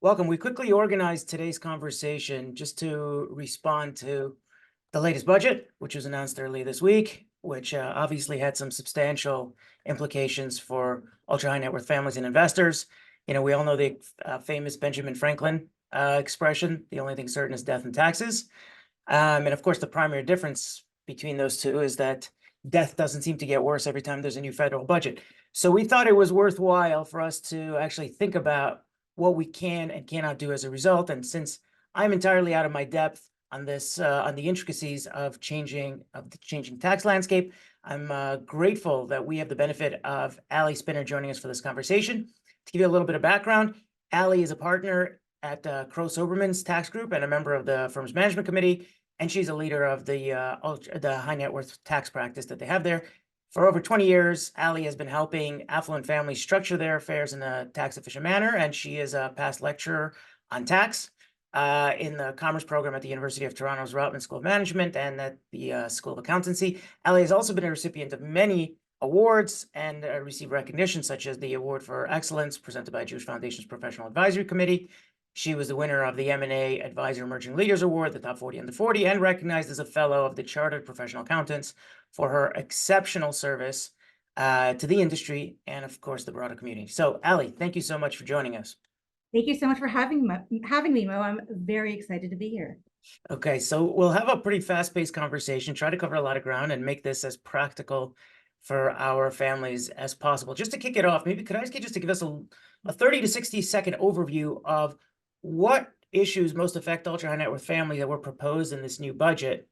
Welcome. We quickly organized today's conversation just to respond to the latest budget, which was announced earlier this week, which obviously had some substantial implications for ultra high net worth families and investors. You know, we all know the famous Benjamin Franklin expression, the only thing certain is death and taxes. And of course, the primary difference between those two is that death doesn't seem to get worse every time there's a new federal budget. So we thought it was worthwhile for us to actually think about what we can and cannot do as a result. And since I'm entirely out of my depth on this, on the intricacies of the changing tax landscape, I'm grateful that we have the benefit of Ali Spinner joining us for this conversation. To give you a little bit of background, Ali is a partner at Crowe Soberman's tax group and a member of the firm's management committee, and she's a leader of the high net worth tax practice that they have there. For over 20 years, Ali has been helping affluent families structure their affairs in a tax-efficient manner, and she is a past lecturer on tax in the Commerce program at the University of Toronto's Rotman School of Management and at the School of Accountancy. Ali has also been a recipient of many awards and received recognition, such as the Award for Excellence presented by Jewish Foundation's Professional Advisory Committee. She was the winner of the M&A Advisor Emerging Leaders Award, the Top 40 Under 40, and recognized as a fellow of the Chartered Professional Accountants for her exceptional service to the industry and, of course, the broader community. So, Ali, thank you so much for joining us. Thank you so much for having me, Mo. I'm very excited to be here. Okay, so we'll have a pretty fast-paced conversation, try to cover a lot of ground and make this as practical for our families as possible. Just to kick it off, maybe could I ask you just to give us a 30 to 60-second overview of what issues most affect ultra high net worth families that were proposed in this new budget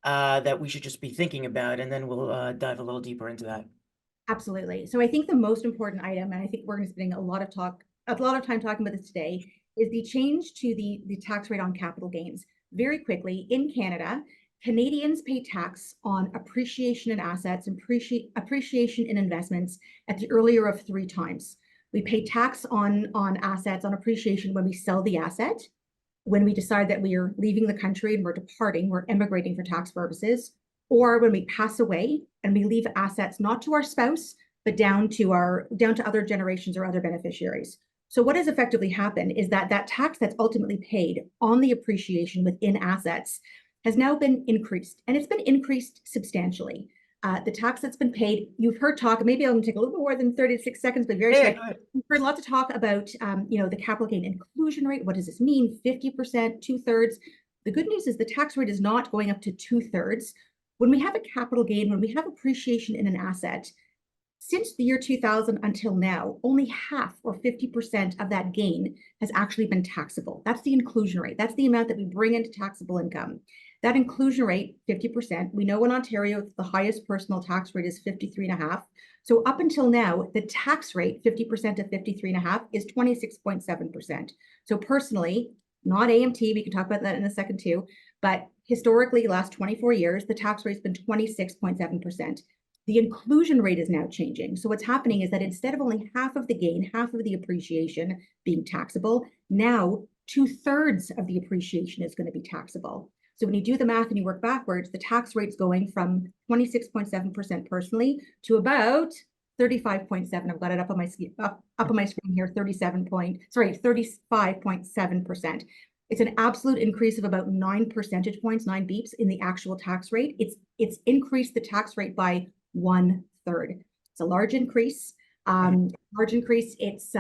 that we should just be thinking about, and then we'll dive a little deeper into that. Absolutely. So I think the most important item, and I think we're going to spend a lot of time talking about this today, is the change to the tax rate on capital gains. Very quickly, in Canada, Canadians pay tax on appreciation in assets and appreciation in investments at the earlier of 3 times. We pay tax on assets, on appreciation when we sell the asset, when we decide that we are leaving the country and we're departing, we're emigrating for tax purposes, or when we pass away and we leave assets not to our spouse, but down to other generations or other beneficiaries. So what has effectively happened is that tax that's ultimately paid on the appreciation within assets has now been increased, and it's been increased substantially. The tax that's been paid, you've heard talk, maybe I'm going to take a little bit more than 36 seconds, but very quick. You've heard lots of talk about, the capital gain inclusion rate. What does this mean? 50%, 2/3. The good news is the tax rate is not going up to 2/3. When we have a capital gain, when we have appreciation in an asset, since the year 2000 until now, only half or 50% of that gain has actually been taxable. That's the inclusion rate. That's the amount that we bring into taxable income. That inclusion rate, 50%, we know in Ontario, the highest personal tax rate is 53.5. So up until now, the tax rate, 50% of 53.5, is 26.7%. So personally, not AMT, we can talk about that in a second too, but historically, last 24 years, the tax rate's been 26.7%. The inclusion rate is now changing. So what's happening is that instead of only half of the gain, half of the appreciation being taxable, now 2/3 of the appreciation is going to be taxable. So when you do the math and you work backwards, the tax rate's going from 26.7% personally to about 35.7. I've got it up on my screen here, 35.7%. It's an absolute increase of about 9 percentage points, 9 beeps in the actual tax rate. It's increased the tax rate by 1/3. It's a large increase. It's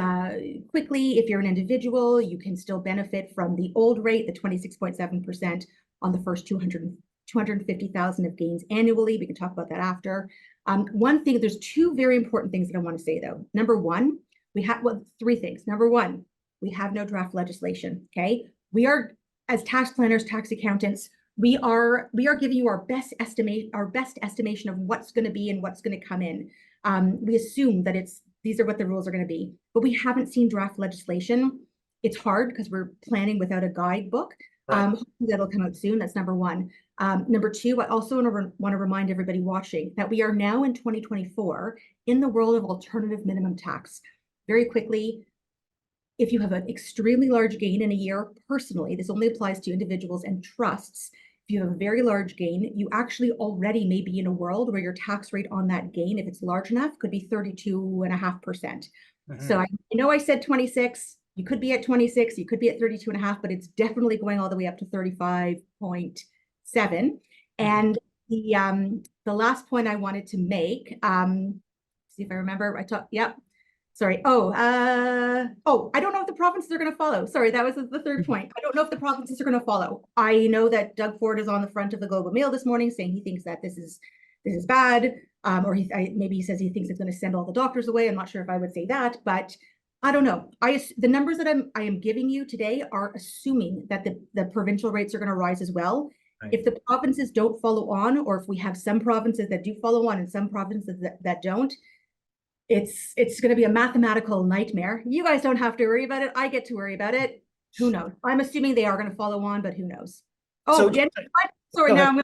quickly, if you're an individual, you can still benefit from the old rate, the 26.7% on the first 250,000 of gains annually. We can talk about that after. One thing, there's 2 very important things that I want to say though. Number one, 3 things. Number one, we have no draft legislation. Okay, we are, as tax planners, tax accountants, we are giving you our best estimation of what's going to be and what's going to come in. We assume that these are what the rules are going to be, but we haven't seen draft legislation. It's hard because we're planning without a guidebook. Hopefully that'll come out soon. That's number one. Number two, I also want to remind everybody watching that we are now in 2024 in the world of alternative minimum tax. Very quickly, if you have an extremely large gain in a year, personally, this only applies to individuals and trusts. If you have a very large gain, you actually already may be in a world where your tax rate on that gain, if it's large enough, could be 32.5%. So I know I said 26. You could be at 26, you could be at 32.5, but it's definitely going all the way up to 35.7. And the last point I wanted to make, see if I remember, sorry. I don't know if the provinces are going to follow. Sorry, that was the third point. I don't know if the provinces are going to follow. I know that Doug Ford is on the front of the Globe and Mail this morning saying he thinks that this is bad, or maybe he says he thinks it's going to send all the doctors away. I'm not sure if I would say that, but I don't know. The numbers that I am giving you today are assuming that the provincial rates are going to rise as well. Right. If the provinces don't follow on, or if we have some provinces that do follow on and some provinces that don't, it's going to be a mathematical nightmare. You guys don't have to worry about it. I get to worry about it. Who knows? I'm assuming they are going to follow on, but who knows? Oh, so, Jen, sorry. Now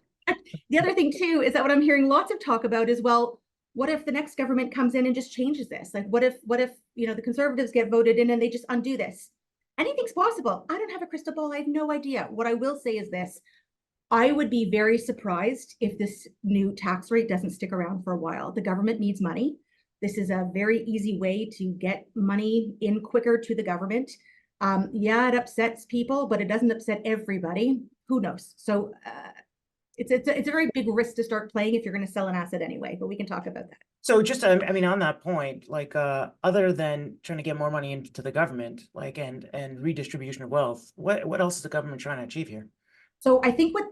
the other thing too is that what I'm hearing lots of talk about is, well, what if the next government comes in and just changes this? Like, what if the Conservatives get voted in and they just undo this? Anything's possible. I don't have a crystal ball. I have no idea. What I will say is this: I would be very surprised if this new tax rate doesn't stick around for a while. The government needs money. This is a very easy way to get money in quicker to the government. Yeah, it upsets people, but it doesn't upset everybody. Who knows? So it's a very big risk to start playing if you're going to sell an asset anyway, but we can talk about that. So just, I mean, on that point, like, other than trying to get more money into the government, like, and redistribution of wealth, what else is the government trying to achieve here? So I think what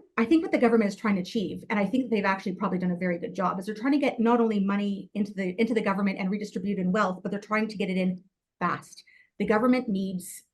the government is trying to achieve, and I think they've actually probably done a very good job, is they're trying to get not only money into the government and redistribute in wealth, but they're trying to get it in fast. The government needs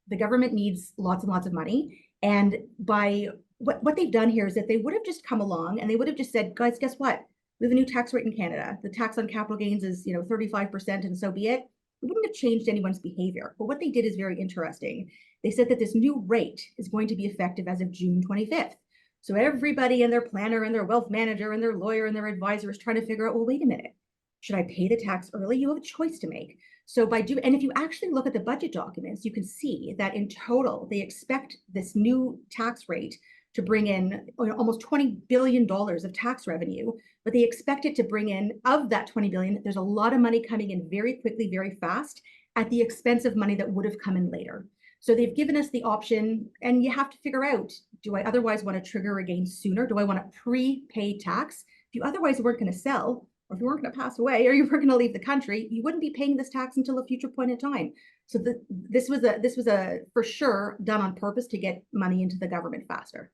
lots and lots of money, and by what they've done here is that they would have just come along and they would have just said, guys, guess what? We have a new tax rate in Canada. The tax on capital gains is 35%, and so be it. It wouldn't have changed anyone's behavior. But what they did is very interesting. They said that this new rate is going to be effective as of June 25th. So everybody and their planner and their wealth manager and their lawyer and their advisor is trying to figure out, well, wait a minute, should I pay the tax early? You have a choice to make. So and if you actually look at the budget documents, you can see that in total, they expect this new tax rate to bring in almost $20 billion of tax revenue, but they expect it to bring in, of that 20 billion, there's a lot of money coming in very quickly, very fast, at the expense of money that would have come in later. So they've given us the option, and you have to figure out, do I otherwise want to trigger a gain sooner? Do I want to pre-pay tax? If you otherwise weren't going to sell, or if you weren't going to pass away, or you weren't going to leave the country, you wouldn't be paying this tax until a future point in time. So this was a for sure done on purpose to get money into the government faster.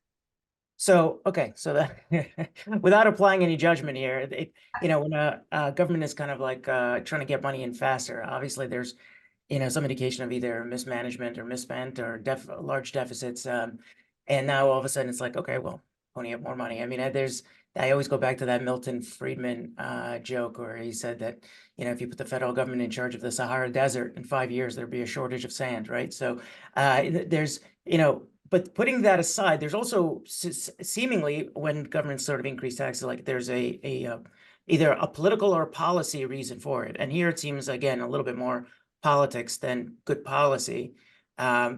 So, okay, so that without applying any judgment here, when a government is kind of like trying to get money in faster, obviously there's, some indication of either mismanagement or misspent or large deficits. And now all of a sudden it's like, okay, well, pony up more money. I mean, I always go back to that Milton Friedman joke where he said that, if you put the federal government in charge of the Sahara Desert in 5 years, there'd be a shortage of sand, right? So there's, but putting that aside, there's also seemingly when governments sort of increase taxes, like there's either a political or policy reason for it. And here it seems, again, a little bit more politics than good policy,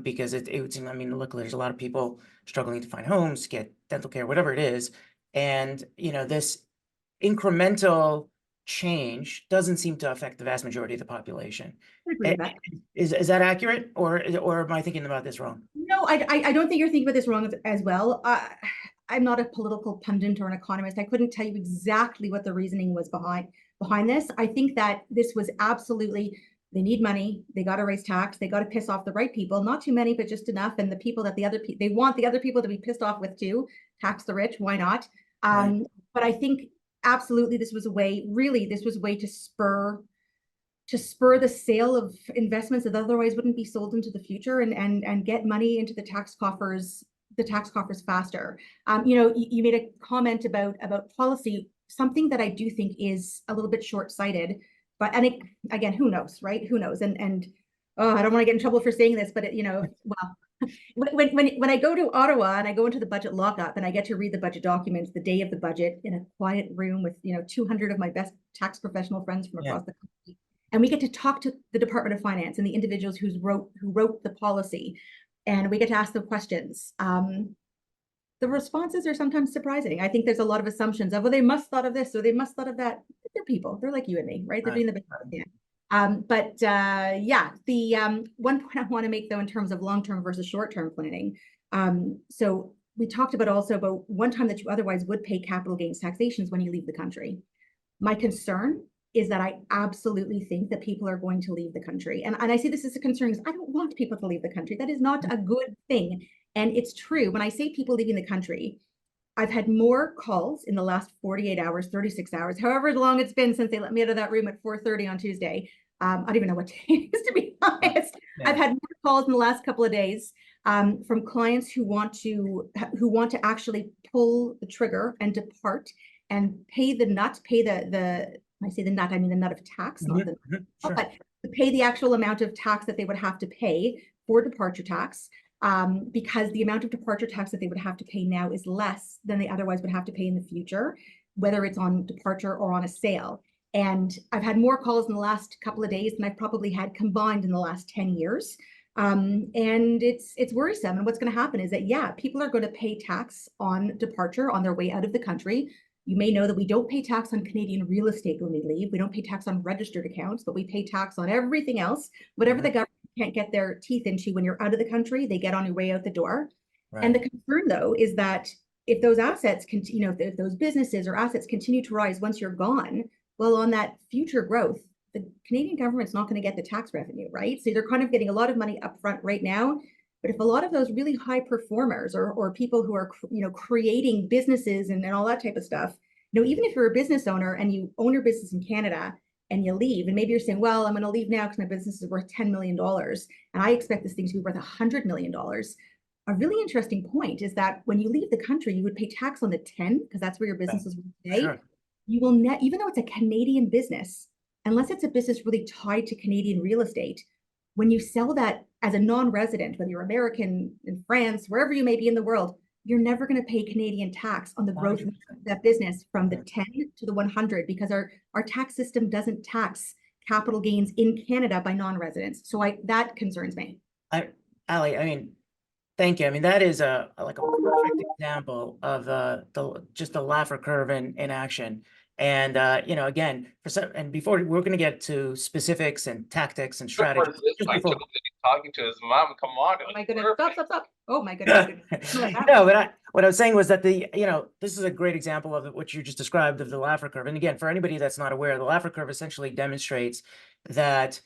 because it would seem, I mean, look, there's a lot of people struggling to find homes, get dental care, whatever it is. And, this incremental change doesn't seem to affect the vast majority of the population. I agree with that. Is that accurate, or am I thinking about this wrong? No, I don't think you're thinking about this wrong as well. I'm not a political pundit or an economist. I couldn't tell you exactly what the reasoning was behind this. I think that this was absolutely, they need money. They got to raise tax. They got to piss off the right people, not too many, but just enough. And the people that they want the other people to be pissed off with too. Tax the rich. Why not? Right. But I think absolutely this was a way to spur the sale of investments that otherwise wouldn't be sold into the future, and get money into the tax coffers faster. You made a comment about policy, something that I do think is a little bit short-sighted, but again, who knows, right? Who knows? And I don't want to get in trouble for saying this, but well, when I go to Ottawa and I go into the budget lockup and I get to read the budget documents the day of the budget in a quiet room with 200 of my best tax professional friends from across the country, and we get to talk to the Department of Finance and the individuals who wrote the policy, and we get to ask them questions. The responses are sometimes surprising. I think there's a lot of assumptions of, well, they must thought of this or they must thought of that. They're people. They're like you and me, right? They're doing the best they can. Yeah, the one point I want to make though in terms of long-term versus short-term planning. So we talked about also about one time that you otherwise would pay capital gains taxations when you leave the country. My concern is that I absolutely think that people are going to leave the country. And I say this as a concern because I don't want people to leave the country. That is not a good thing. And it's true. When I say people leaving the country, I've had more calls in the last 48 hours, 36 hours, however long it's been since they let me out of that room at 4:30 on Tuesday. I don't even know what day it is, to be honest. Yeah. I've had more calls in the last couple of days from clients who want to actually pull the trigger and depart and pay the nut, pay the when I say the nut, I mean the nut of tax, not the Sure. but to pay the actual amount of tax that they would have to pay for departure tax. Because the amount of departure tax that they would have to pay now is less than they otherwise would have to pay in the future, whether it's on departure or on a sale. And I've had more calls in the last couple of days than I've probably had combined in the last 10 years. And it's worrisome. And what's going to happen is that, yeah, people are going to pay tax on departure on their way out of the country. You may know that we don't pay tax on Canadian real estate when we leave. We don't pay tax on registered accounts, but we pay tax on everything else. Whatever the government can't get their teeth into when you're out of the country, they get on your way out the door. Right. And the concern, though, is that if those assets continue, if those businesses or assets continue to rise once you're gone, well, on that future growth, the Canadian government's not going to get the tax revenue, right? So they're kind of getting a lot of money upfront right now. But if a lot of those really high performers or people who are, creating businesses and all that type of stuff, even if you're a business owner and you own your business in Canada and you leave, and maybe you're saying, well, I'm going to leave now because my business is worth $10 million and I expect this thing to be worth $100 million. A really interesting point is that when you leave the country, you would pay tax on the 10 because that's where your business is worth today. Sure. You will even though it's a Canadian business, unless it's a business really tied to Canadian real estate, when you sell that as a non-resident, whether you're American, in France, wherever you may be in the world, you're never going to pay Canadian tax on the growth 100%. Of that business from the 10 to the 100 because our tax system doesn't tax capital gains in Canada by non-residents. So that concerns me. Ali, I mean, thank you. I mean, that is a perfect example of just the Laffer curve in action. And again, and before we're going to get to specifics and tactics and strategies. Talking to his mom, come on. Oh my goodness! Stop! Oh my goodness! No, but what I was saying was that this is a great example of what you just described of the Laffer curve. And again, for anybody that's not aware, the Laffer curve essentially demonstrates that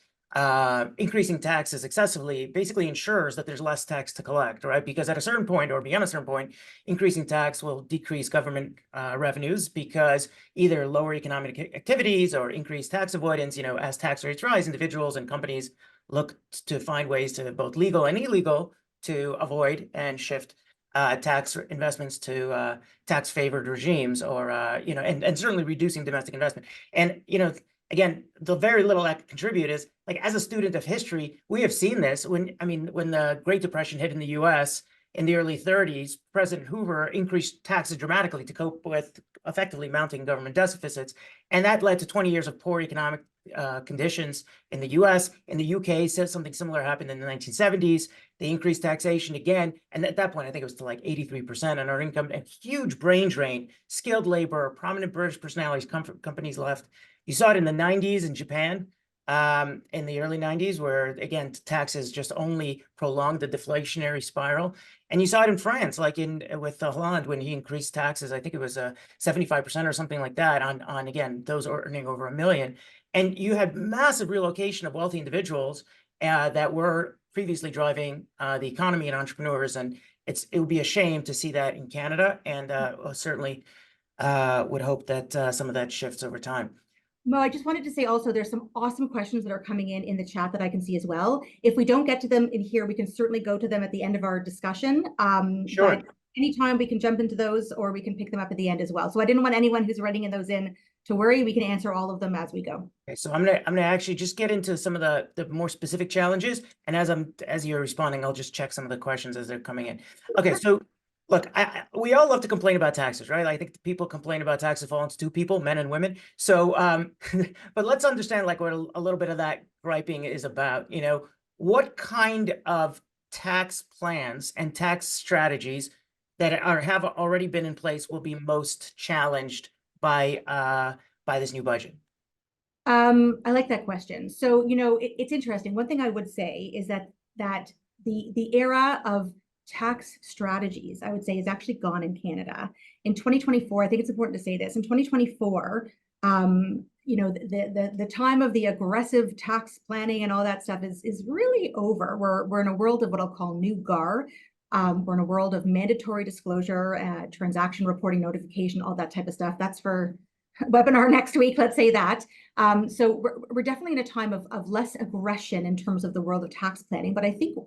increasing taxes excessively basically ensures that there's less tax to collect, right? Because at a certain point or beyond a certain point, increasing tax will decrease government revenues because either lower economic activities or increased tax avoidance, as tax rates rise, individuals and companies look to find ways to both legal and illegal to avoid and shift tax investments to tax favored regimes or, and certainly reducing domestic investment. And, again, the very little that can contribute is like, as a student of history, we have seen this when the Great Depression hit in the US in the early 30s, President Hoover increased taxes dramatically to cope with effectively mounting government deficits. And that led to 20 years of poor economic conditions in the US. In the UK, something similar happened in the 1970s. They increased taxation again. And at that point, I think it was to like 83% on our income, and huge brain drain, skilled labor, prominent British personalities, companies left. You saw it in the 90s in Japan, in the early 90s, where, again, taxes just only prolonged the deflationary spiral. And you saw it in France, like with Hollande, when he increased taxes, I think it was 75% or something like that on again, those earning over $1 million. And you had massive relocation of wealthy individuals that were previously driving the economy and entrepreneurs. And it would be a shame to see that in Canada, and certainly would hope that some of that shifts over time. Mo, I just wanted to say also there's some awesome questions that are coming in the chat that I can see as well. If we don't get to them in here, we can certainly go to them at the end of our discussion. Sure. But anytime we can jump into those, or we can pick them up at the end as well. So I didn't want anyone who's writing in those in to worry. We can answer all of them as we go. Okay, so I'm gonna actually just get into some of the more specific challenges, and as you're responding, I'll just check some of the questions as they're coming in. Okay, so look, we all love to complain about taxes, right? I think the people complain about taxes fall into two people, men and women. So, but let's understand like what a little bit of that griping is about. What kind of tax plans and tax strategies that have already been in place will be most challenged by this new budget? I like that question. So, you know, it's interesting. One thing I would say is that the era of tax strategies, I would say, is actually gone in Canada. In 2024, I think it's important to say this. In 2024, you know, the time of the aggressive tax planning and all that stuff is really over. We're in a world of what I'll call new GAR. We're in a world of mandatory disclosure, transaction reporting, notification, all that type of stuff. That's for webinar next week, let's say that. So we're definitely in a time of less aggression in terms of the world of tax planning. But I think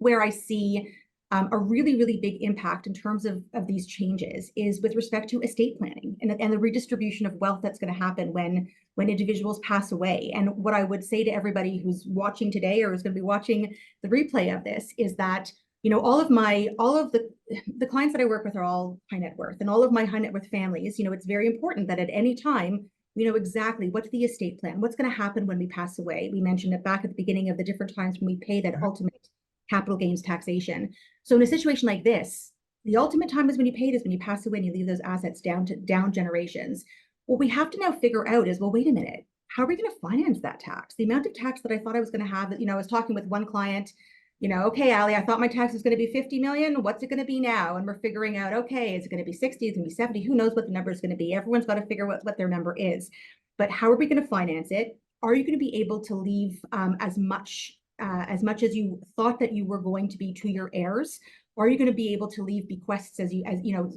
where I see a really, really big impact in terms of these changes is with respect to estate planning and the redistribution of wealth that's going to happen when individuals pass away. And what I would say to everybody who's watching today or is going to be watching the replay of this is that, you know, all of the clients that I work with are all high net worth, and all of my high net worth families, you know, it's very important that at any time, we know exactly what's the estate plan, what's going to happen when we pass away. We mentioned it back at the beginning of the different times when we pay that ultimate capital gains taxation. So in a situation like this, the ultimate time is when you pay this, when you pass away and you leave those assets down generations. What we have to now figure out is, well, wait a minute, how are we going to finance that tax? The amount of tax that I thought I was going to have, you know, I was talking with one client, you know, okay, Ali, I thought my tax was going to be 50 million. What's it going to be now? And we're figuring out, okay, is it going to be 60? Is it going to be 70? Who knows what the number is going to be? Everyone's got to figure out what their number is. But how are we going to finance it? Are you going to be able to leave as much as you thought that you were going to be to your heirs? Or are you going to be able to leave bequests as you know,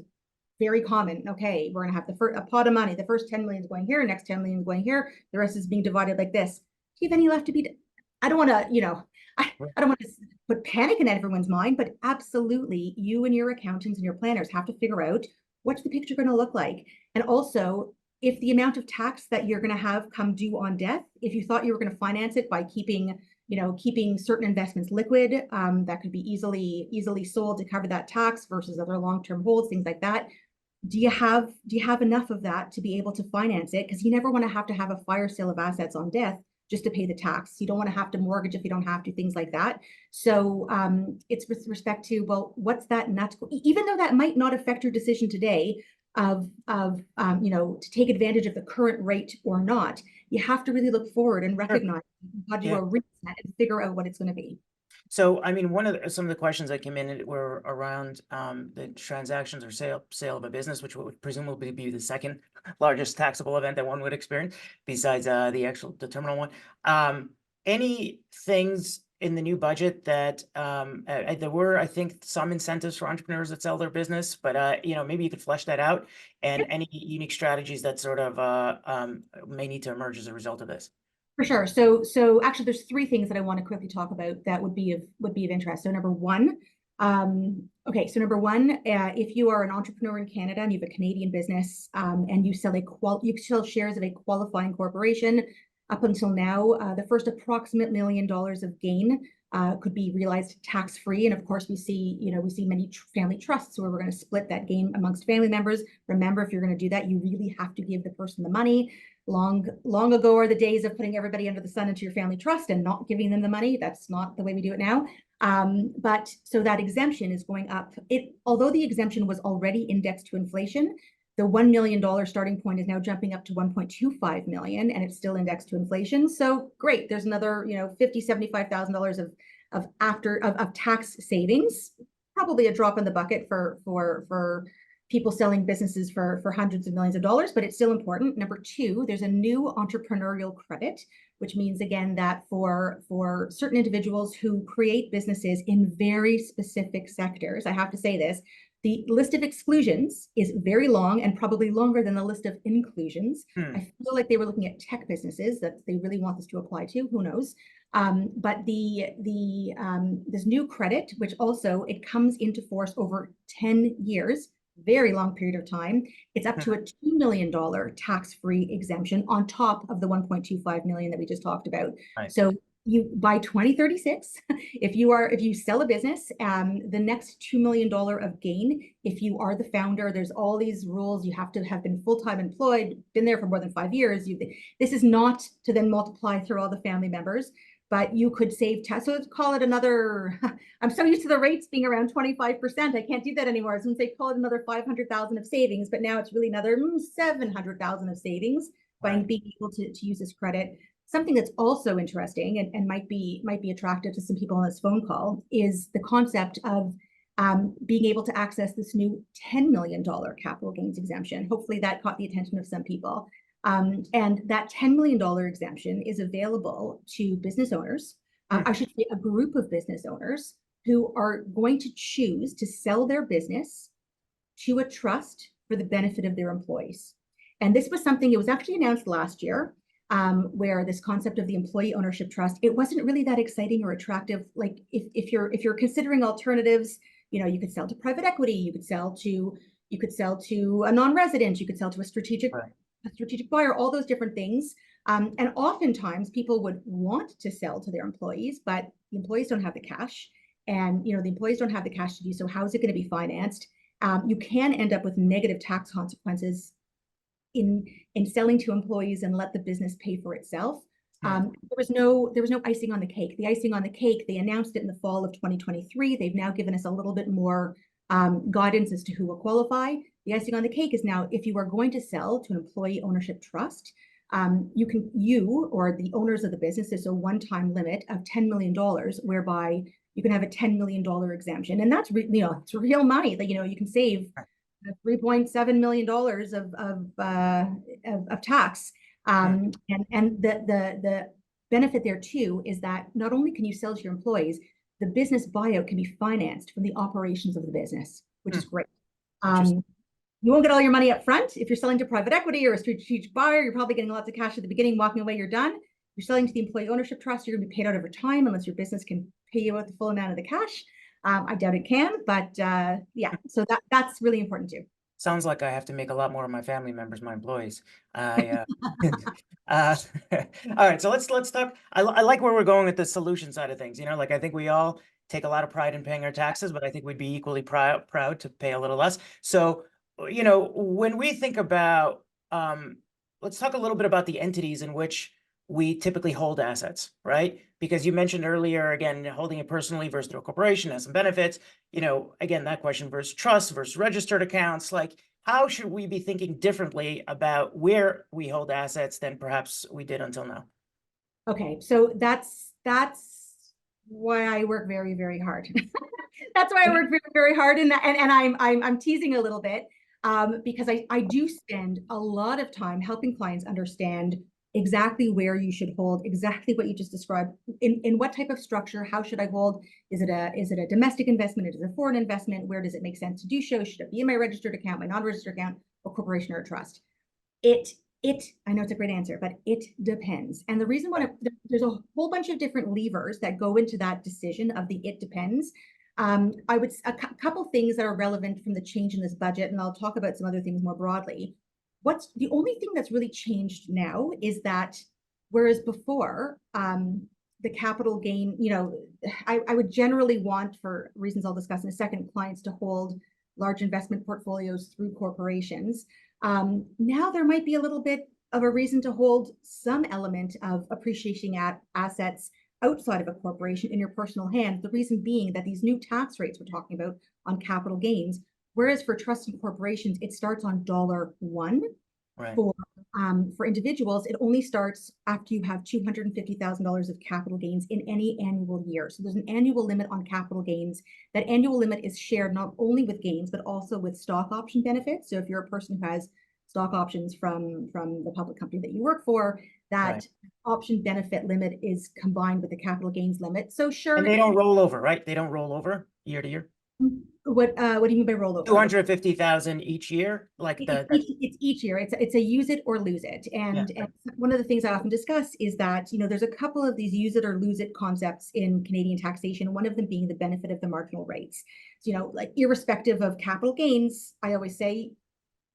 very common. Okay, we're going to have a pot of money. The first 10 million is going here, next 10 million is going here. The rest is being divided like this. Do you have any left to be? I don't want to, you know, I don't want to put panic in everyone's mind, but absolutely, you and your accountants and your planners have to figure out what's the picture going to look like. And also, if the amount of tax that you're going to have come due on death, if you thought you were going to finance it by keeping certain investments liquid, that could be easily sold to cover that tax versus other long-term holds, things like that. Do you have enough of that to be able to finance it? Because you never want to have a fire sale of assets on death just to pay the tax. You don't want to have to mortgage if you don't have to, things like that. So it's with respect to, well, what's that nut? Even though that might not affect your decision today of you know, to take advantage of the current rate or not, you have to really look forward and recognize you've got to do a reset and figure out what it's going to be. So, I mean, some of the questions that came in were around the transactions or sale of a business, which would presumably be the second largest taxable event that one would experience, besides the terminal one. Any things in the new budget that there were, I think, some incentives for entrepreneurs that sell their business, but you know, maybe you could flesh that out, and any unique strategies that sort of may need to emerge as a result of this. For sure. So actually, there's three things that I want to quickly talk about that would be of interest. So number one, if you are an entrepreneur in Canada and you have a Canadian business and you sell shares of a qualifying corporation, up until now, the first approximate $1 million of gain could be realized tax-free. And of course, we see many family trusts where we're going to split that gain amongst family members. Remember, if you're going to do that, you really have to give the person the money. Long ago are the days of putting everybody under the sun into your family trust and not giving them the money. That's not the way we do it now. But so that exemption is going up. Although the exemption was already indexed to inflation, the $1 million starting point is now jumping up to 1.25 million, and it's still indexed to inflation. So great, there's another, you know, $75,000 of tax savings. Probably a drop in the bucket for people selling businesses for hundreds of millions of dollars, but it's still important. Number two, there's a new entrepreneurial credit, which means, again, that for certain individuals who create businesses in very specific sectors, I have to say this, the list of exclusions is very long and probably longer than the list of inclusions. I feel like they were looking at tech businesses that they really want this to apply to, who knows? But this new credit, which also, it comes into force over 10 years, very long period of time. It's up to a $2 million tax-free exemption on top of the 1.25 million that we just talked about. Right. So by 2036, if you sell a business, the next $2 million of gain, if you are the founder, there's all these rules. You have to have been full-time employed, been there for more than 5 years. This is not to then multiply through all the family members, but you could save tax. So let's call it another, I'm so used to the rates being around 25%. I can't do that anymore. I was going to say, call it another 500,000 of savings, but now it's really another 700,000 of savings by Right. being able to use this credit. Something that's also interesting and might be attractive to some people on this phone call is the concept of being able to access this new $10 million capital gains exemption. Hopefully that caught the attention of some people. And that $10 million exemption is available to business owners, I should say a group of business owners who are going to choose to sell their business to a trust for the benefit of their employees. And this was something, it was actually announced last year, where this concept of the employee ownership trust, it wasn't really that exciting or attractive. Like if you're considering alternatives, you know, you could sell to private equity, you could sell to a non-resident, you could sell to a strategic buyer, all those different things. And oftentimes people would want to sell to their employees, but the employees don't have the cash. And you know, the employees don't have the cash to do so. How is it going to be financed? You can end up with negative tax consequences in selling to employees and let the business pay for itself. There was no icing on the cake. The icing on the cake, they announced it in the fall of 2023. They've now given us a little bit more guidance as to who will qualify. The icing on the cake is now, if you are going to sell to an employee ownership trust, you or the owners of the business, there's a one-time limit of $10 million, whereby you can have a $10 million exemption. And that's, it's real money that, you can save $3.7 million of tax. And the benefit there too is that not only can you sell to your employees, the business buyout can be financed from the operations of the business, which is great. You won't get all your money up front. If you're selling to private equity or a strategic buyer, you're probably getting lots of cash at the beginning, walking away, you're done. If you're selling to the employee ownership trust, you're going to be paid out over time unless your business can pay you out the full amount of the cash. I doubt it can, but yeah, so that's really important too. Sounds like I have to make a lot more of my family members my employees. All right, so let's talk. I like where we're going with the solution side of things. Like I think we all take a lot of pride in paying our taxes, but I think we'd be equally proud to pay a little less. So, when we think about, let's talk a little bit about the entities in which we typically hold assets, right? Because you mentioned earlier, again, holding it personally versus through a corporation has some benefits. Again, that question versus trust versus registered accounts, like how should we be thinking differently about where we hold assets than perhaps we did until now? Okay, so that's why I work very, very hard. That's why I work very, very hard, and I'm teasing a little bit because I do spend a lot of time helping clients understand exactly where you should hold, exactly what you just described, in what type of structure, how should I hold? Is it a domestic investment? Is it a foreign investment? Where does it make sense to do so? Should it be in my registered account, my non-registered account, a corporation or a trust? I know it's a great answer, but it depends. And the reason why there's a whole bunch of different levers that go into that decision of the it depends. I would a couple things that are relevant from the change in this budget, and I'll talk about some other things more broadly. What's the only thing that's really changed now is that whereas before the capital gain, I would generally want, for reasons I'll discuss in a second, clients to hold large investment portfolios through corporations. Now there might be a little bit of a reason to hold some element of appreciating assets outside of a corporation in your personal hands. The reason being that these new tax rates we're talking about on capital gains, whereas for trusts and corporations, it starts on $1. Right. For individuals, it only starts after you have $250,000 of capital gains in any annual year. So there's an annual limit on capital gains. That annual limit is shared not only with gains, but also with stock option benefits. So if you're a person who has stock options from the public company that you work for, that option benefit limit is combined with the capital gains limit. So sure. And they don't roll over, right? They don't roll over year to year. What do you mean by rollover? 250,000 each year, like it's each year. It's a use it or lose it. And one of the things I often discuss is that there's a couple of these use it or lose it concepts in Canadian taxation. One of them being the benefit of the marginal rates. So, like irrespective of capital gains, I always say,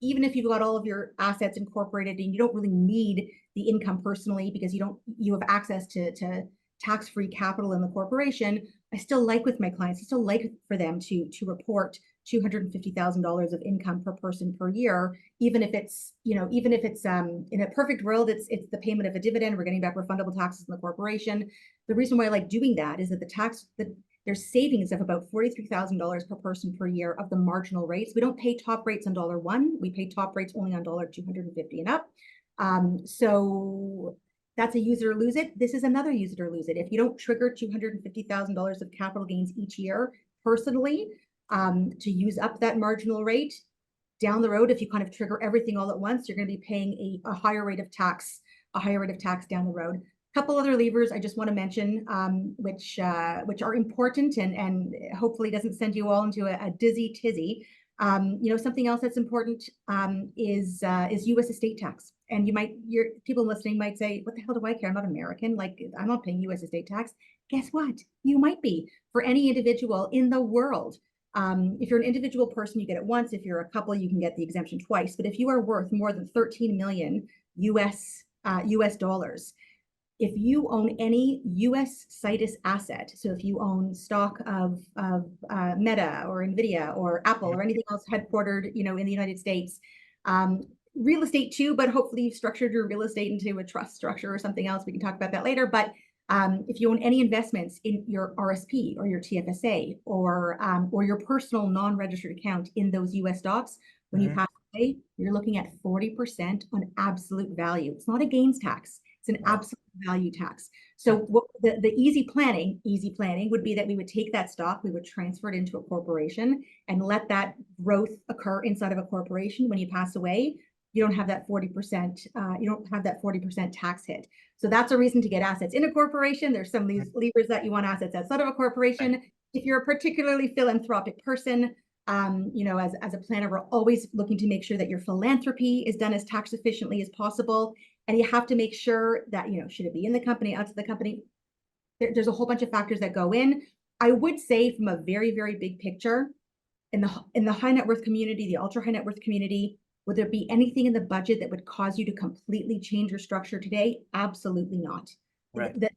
even if you've got all of your assets incorporated and you don't really need the income personally because you have access to tax-free capital in the corporation, I still like with my clients, I still like for them to report $250,000 of income per person per year, even if it's in a perfect world, it's the payment of a dividend, we're getting back refundable taxes in the corporation. The reason why I like doing that is that there's savings of about $43,000 per person per year of the marginal rates. We don't pay top rates on $1. We pay top rates only on $250 and up. So that's a use it or lose it. This is another use it or lose it. If you don't trigger $250,000 of capital gains each year personally, to use up that marginal rate, down the road, if you kind of trigger everything all at once, you're going to be paying a higher rate of tax, down the road. A couple other levers I just want to mention, which are important and hopefully doesn't send you all into a dizzy tizzy. Something else that's important is U.S. estate tax. And people listening might say, "What the hell do I care? I'm not American. Like, I'm not paying U.S. estate tax." Guess what? You might be. For any individual in the world. If you're an individual person, you get it once. If you're a couple, you can get the exemption twice. But if you are worth more than 13 million US dollars, if you own any US Citus asset, so if you own stock of Meta or Nvidia or Apple or anything else headquartered, in the United States, real estate too, but hopefully you've structured your real estate into a trust structure or something else. We can talk about that later. But if you own any investments in your RSP or your TFSA or your personal non-registered account in those US stocks, when you pass away, you're looking at 40% on absolute value. It's not a gains tax. It's an absolute value tax. So what the easy planning would be that we would take that stock, we would transfer it into a corporation and let that growth occur inside of a corporation. When you pass away, you don't have that 40%. You don't have that 40% tax hit. So that's a reason to get assets in a corporation. There's some of these levers that you want assets outside of a corporation. If you're a particularly philanthropic person, as a planner, we're always looking to make sure that your philanthropy is done as tax efficiently as possible. And you have to make sure that, should it be in the company, outside the company? There's a whole bunch of factors that go in. I would say from a very, very big picture, in the high net worth community, the ultra high net worth community, would there be anything in the budget that would cause you to completely change your structure today? Absolutely not. Right. The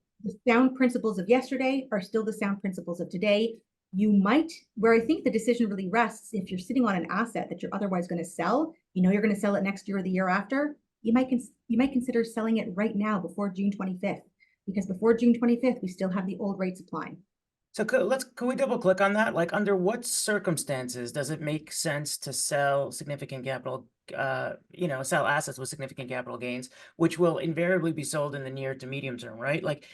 sound principles of yesterday are still the sound principles of today. You might, where I think the decision really rests, if you're sitting on an asset that you're otherwise going to sell, you're going to sell it next year or the year after, you might consider selling it right now before June 25th, because before June 25th, we still have the old rates applying. So can we double click on that? Like, under what circumstances does it make sense to sell significant capital, sell assets with significant capital gains, which will invariably be sold in the near to medium term, right? Like,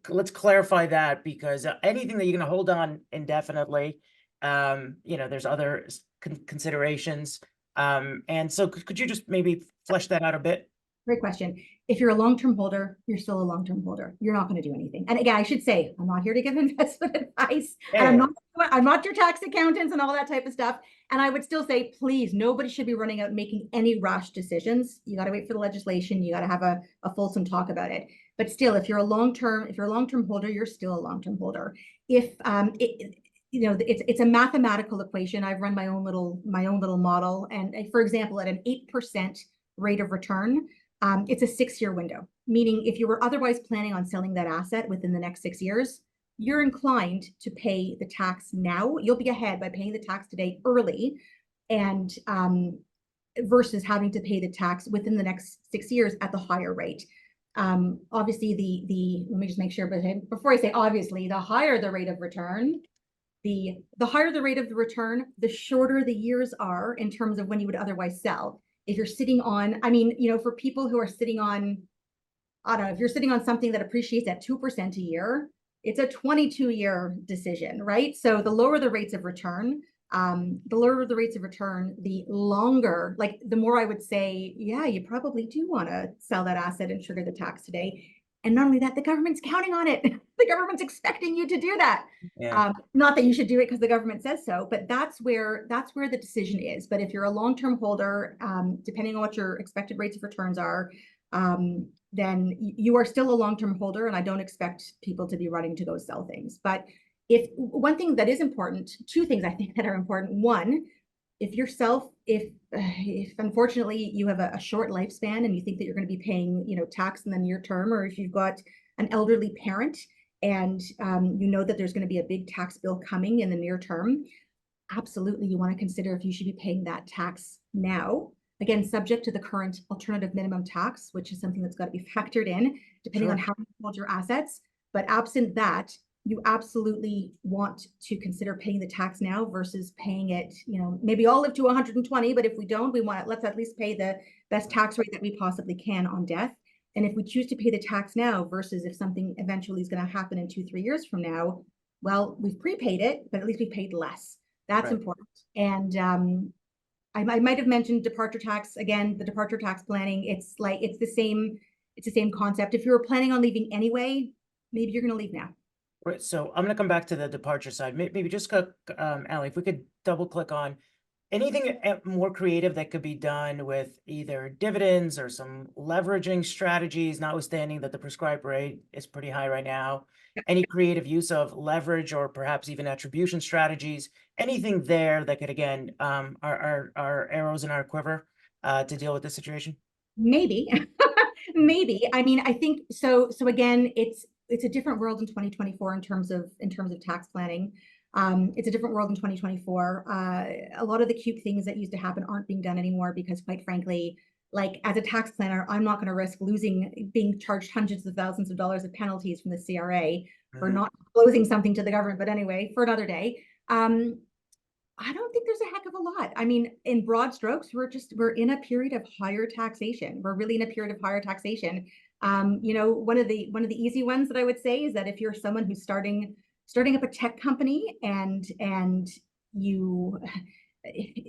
let's clarify that, because anything that you're going to hold on indefinitely, there's other considerations. And so could you just maybe flesh that out a bit? Great question. If you're a long-term holder, you're still a long-term holder. You're not going to do anything. And again, I should say, I'm not here to give investment advice. Yeah. And I'm not your tax accountants and all that type of stuff. And I would still say, please, nobody should be running out and making any rash decisions. You got to wait for the legislation. You got to have a fulsome talk about it. But still, if you're a long-term holder, you're still a long-term holder. If it's a mathematical equation. I've run my own little model, and for example, at an 8% rate of return, it's a 6-year window, meaning if you were otherwise planning on selling that asset within the next 6 years, you're inclined to pay the tax now. You'll be ahead by paying the tax today early, and versus having to pay the tax within the next 6 years at the higher rate. Obviously, let me just make sure, but before I say obviously, the higher the rate of return, the higher the rate of the return, the shorter the years are in terms of when you would otherwise sell. If you're sitting on, for people who are sitting on, I don't know, if you're sitting on something that appreciates at 2% a year, it's a 22-year decision, right? So the lower the rates of return, the longer, like the more I would say, yeah, you probably do want to sell that asset and trigger the tax today. And not only that, the government's counting on it. The government's expecting you to do that. Yeah. Not that you should do it because the government says so, but that's where the decision is. But if you're a long-term holder, depending on what your expected rates of returns are, then you are still a long-term holder, and I don't expect people to be running to go sell things. But one thing that is important, two things I think that are important. One, if unfortunately you have a short lifespan and you think that you're going to be paying, tax in the near term, or if you've got an elderly parent and you know that there's going to be a big tax bill coming in the near term, absolutely you want to consider if you should be paying that tax now. Again, subject to the current alternative minimum tax, which is something that's got to be factored in depending on how you hold your assets. But absent that, you absolutely want to consider paying the tax now versus paying it, maybe I'll live to 120, but if we don't, let's at least pay the best tax rate that we possibly can on death. And if we choose to pay the tax now versus if something eventually is going to happen in 2-3 years from now, well, we've prepaid it, but at least we paid less. That's important. And I might have mentioned departure tax again. The departure tax planning, it's the same concept. If you were planning on leaving anyway, maybe you're going to leave now. Right, so I'm going to come back to the departure side. Maybe just, Allie, if we could double click on anything more creative that could be done with either dividends or some leveraging strategies, notwithstanding that the prescribed rate is pretty high right now. Any creative use of leverage or perhaps even attribution strategies, anything there that could, again, are arrows in our quiver to deal with this situation? Maybe, maybe. I mean, I think so. So again, it's a different world in 2024 in terms of tax planning. It's a different world in 2024. A lot of the cute things that used to happen aren't being done anymore because, quite frankly, like as a tax planner, I'm not going to risk being charged hundreds of thousands of dollars of penalties from the CRA for not disclosing something to the government. But anyway, for another day. I don't think there's a heck of a lot. I mean, in broad strokes, we're in a period of higher taxation. We're really in a period of higher taxation. One of the easy ones that I would say is that if you're someone who's starting up a tech company and you,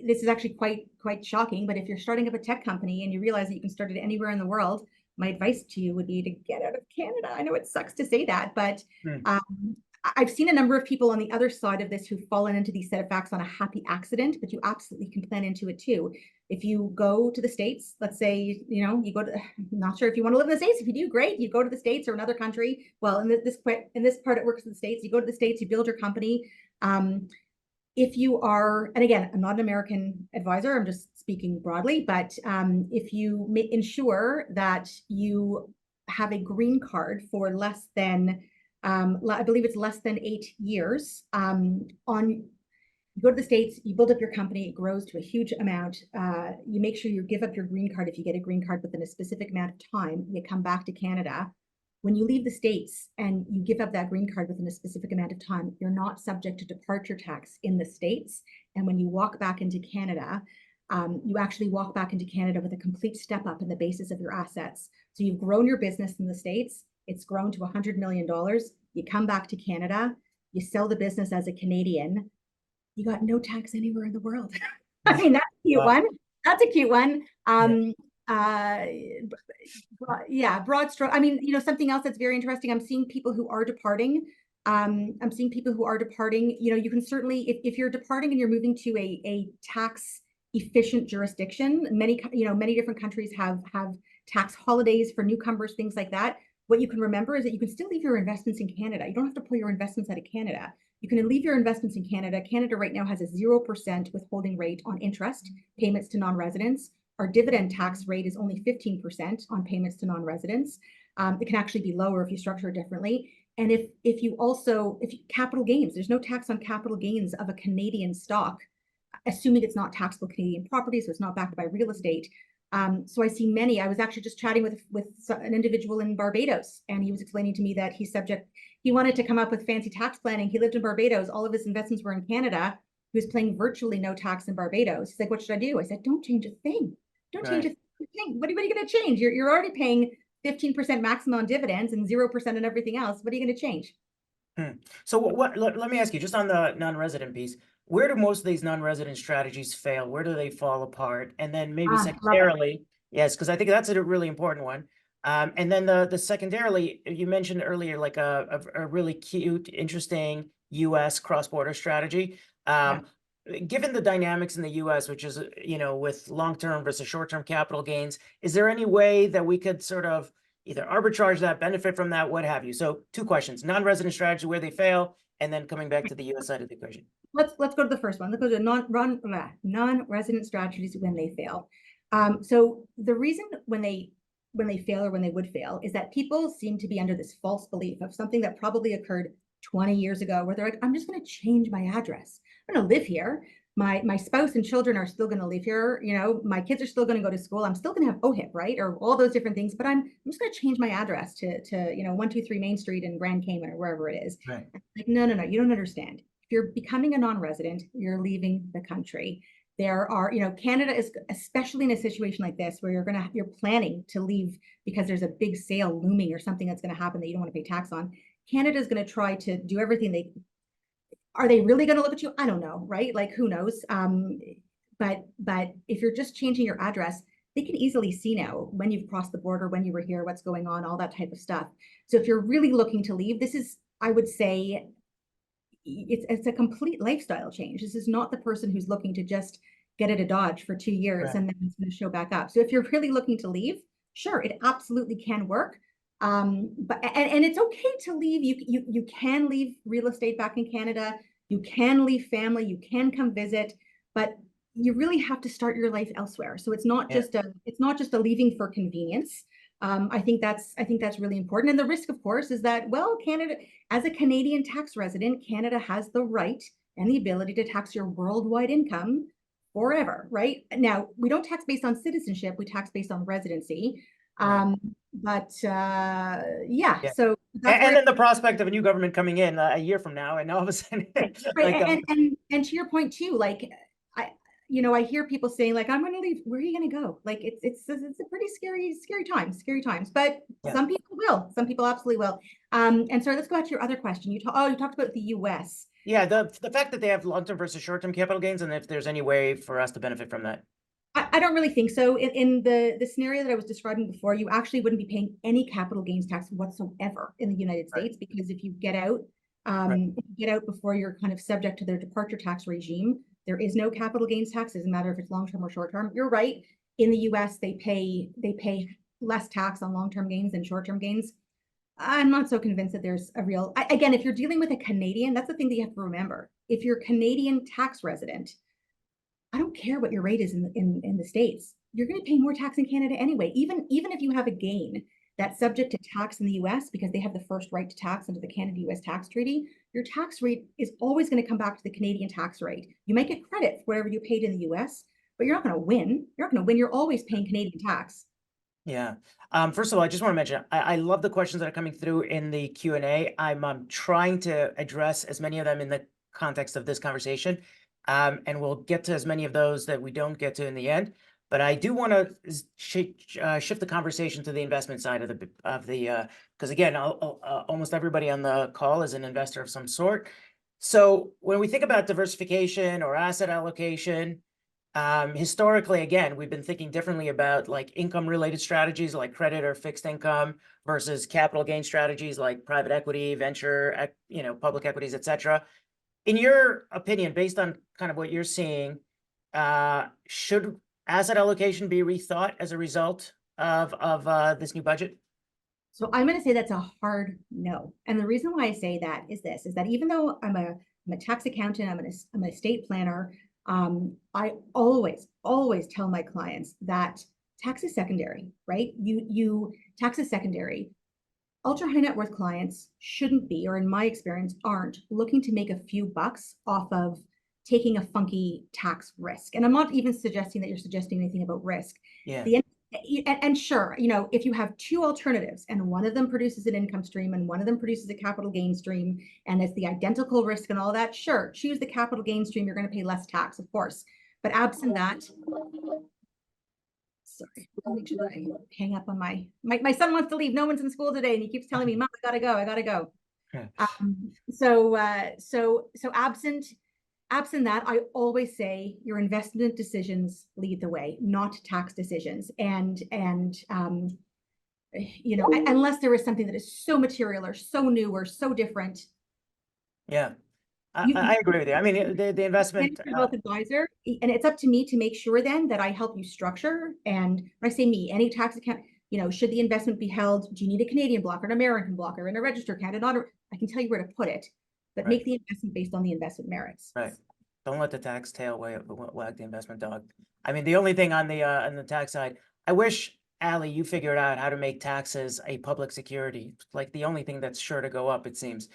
this is actually quite shocking, but if you're starting up a tech company and you realize that you can start it anywhere in the world, my advice to you would be to get out of Canada. I know it sucks to say that, but I've seen a number of people on the other side of this who've fallen into these set of facts on a happy accident, but you absolutely can plan into it too. If you go to the States, let's say, you go to, I'm not sure if you want to live in the States. If you do, great. You go to the States or another country. Well, in this part, it works in the States. You go to the States, you build your company. If you are, and again, I'm not an American advisor, I'm just speaking broadly, but if you ensure that you have a green card for less than, I believe it's less than 8 years, you go to the States, you build up your company, it grows to a huge amount. You make sure you give up your green card if you get a green card within a specific amount of time. You come back to Canada. When you leave the States and you give up that green card within a specific amount of time, you're not subject to departure tax in the States. And when you walk back into Canada, you actually walk back into Canada with a complete step up in the basis of your assets. So you've grown your business in the States. It's grown to $100 million. You come back to Canada, you sell the business as a Canadian, you got no tax anywhere in the world. I mean, that's a cute one. That's a cute one. Yeah, broad stroke. I mean, something else that's very interesting. I'm seeing people who are departing. You can certainly, if you're departing and you're moving to a tax efficient jurisdiction, many different countries have tax holidays for newcomers, things like that. What you can remember is that you can still leave your investments in Canada. You don't have to pull your investments out of Canada. You can leave your investments in Canada. Canada right now has a 0% withholding rate on interest payments to non-residents. Our dividend tax rate is only 15% on payments to non-residents. It can actually be lower if you structure it differently. And if you capital gains, there's no tax on capital gains of a Canadian stock, assuming it's not taxable Canadian property, so it's not backed by real estate. So I see many. I was actually just chatting with an individual in Barbados, and he was explaining to me that he wanted to come up with fancy tax planning. He lived in Barbados. All of his investments were in Canada. He was paying virtually no tax in Barbados. He's like, what should I do? I said, don't change a thing. Don't change a thing. What are you going to change? You're already paying 15% maximum on dividends and 0% on everything else. What are you going to change? So let me ask you, just on the non-resident piece, where do most of these non-resident strategies fail? Where do they fall apart? And then maybe secondarily, yes, because I think that's a really important one. And then the secondarily, you mentioned earlier, like a really cute, interesting US cross-border strategy. Given the dynamics in the US, which is, with long-term versus short-term capital gains, is there any way that we could sort of either arbitrage that, benefit from that, what have you? So 2 questions: non-resident strategy, where they fail, and then coming back to the US side of the equation. Let's go to the first one. Let's go to non-resident strategies when they fail. So the reason when they fail or when they would fail is that people seem to be under this false belief of something that probably occurred 20 years ago, where they're like, I'm just going to change my address. I'm going to live here, my spouse and children are still going to live here. You know, my kids are still going to go to school. I'm still going to have OHIP, right? Or all those different things, but I'm just going to change my address to, 123 Main Street in Grand Cayman or wherever it is. Right. Like, no, you don't understand. If you're becoming a non-resident, you're leaving the country. There are, Canada is, especially in a situation like this where you're planning to leave because there's a big sale looming or something that's going to happen that you don't want to pay tax on. Canada is going to try to do everything are they really going to look at you? I don't know, right? Like, who knows? But if you're just changing your address, they can easily see now when you've crossed the border, when you were here, what's going on, all that type of stuff. So if you're really looking to leave, this is, I would say, it's a complete lifestyle change. This is not the person who's looking to just get it a Dodge for 2 years Right. and then it's going to show back up. So if you're really looking to leave, sure, it absolutely can work. But it's okay to leave. You can leave real estate back in Canada. You can leave family. You can come visit, but you really have to start your life elsewhere. So it's not just a leaving for convenience. I think that's really important. And the risk, of course, is that, well, Canada, as a Canadian tax resident, Canada has the right and the ability to tax your worldwide income forever, right? Now, we don't tax based on citizenship, we tax based on residency. Right. Yeah, so that's and then the prospect of a new government coming in a year from now, and all of a sudden, right. And to your point too, like I hear people saying like, I'm going to leave. Where are you going to go? Like it's a pretty scary times, but some people will, some people absolutely will. And so let's go back to your other question. You talked about the US. Yeah, the fact that they have long-term versus short-term capital gains, and if there's any way for us to benefit from that. I don't really think so. In the scenario that I was describing before, you actually wouldn't be paying any capital gains tax whatsoever in the United States, because if you get out, before you're kind of subject to their departure tax regime, there is no capital gains tax. It doesn't matter if it's long-term or short-term. You're right. In the US, they pay less tax on long-term gains than short-term gains. I'm not so convinced that there's a real, again, if you're dealing with a Canadian, that's the thing that you have to remember. If you're a Canadian tax resident, I don't care what your rate is in the States. You're going to pay more tax in Canada anyway. Even if you have a gain that's subject to tax in the US, because they have the first right to tax under the Canada-US tax treaty, your tax rate is always going to come back to the Canadian tax rate. You might get credit for whatever you paid in the US, but you're not going to win. You're not going to win. You're always paying Canadian tax. Yeah. First of all, I just want to mention, I love the questions that are coming through in the Q&A. I'm trying to address as many of them in the context of this conversation. And we'll get to as many of those that we don't get to in the end. But I do want to shift the conversation to the investment side of because again, almost everybody on the call is an investor of some sort. So when we think about diversification or asset allocation, historically, again, we've been thinking differently about like income related strategies like credit or fixed income versus capital gain strategies like private equity, venture, public equities, etc. In your opinion, based on kind of what you're seeing, should asset allocation be rethought as a result of this new budget? So I'm going to say that's a hard no. And the reason why I say that is that even though I'm a tax accountant, I'm an estate planner, I always tell my clients that tax is secondary, right? Tax is secondary. Ultra high net worth clients shouldn't be, or in my experience, aren't looking to make a few bucks off of taking a funky tax risk. And I'm not even suggesting that you're suggesting anything about risk. Yeah. And sure, if you have two alternatives and one of them produces an income stream and one of them produces a capital gain stream, and it's the identical risk and all that, sure, choose the capital gain stream. You're going to pay less tax, of course. But absent that, sorry, I'll make sure that I hang up on my son wants to leave. No one's in school today, and he keeps telling me, Mom, I gotta go. So absent that, I always say your investment decisions lead the way, not tax decisions. And unless there is something that is so material or so new or so different. Yeah. I agree with you. I mean, the investment wealth advisor, and it's up to me to make sure then that I help you structure. And when I say me, any tax account, should the investment be held? Do you need a Canadian blocker, an American blocker, and a registered account? I can tell you where to put it, but make the investment based on the investment merits. Right. Don't let the tax tail wag the investment dog. I mean, the only thing on the tax side, I wish, Allie, you figured out how to make taxes a public security. Like the only thing that's sure to go up, it seems.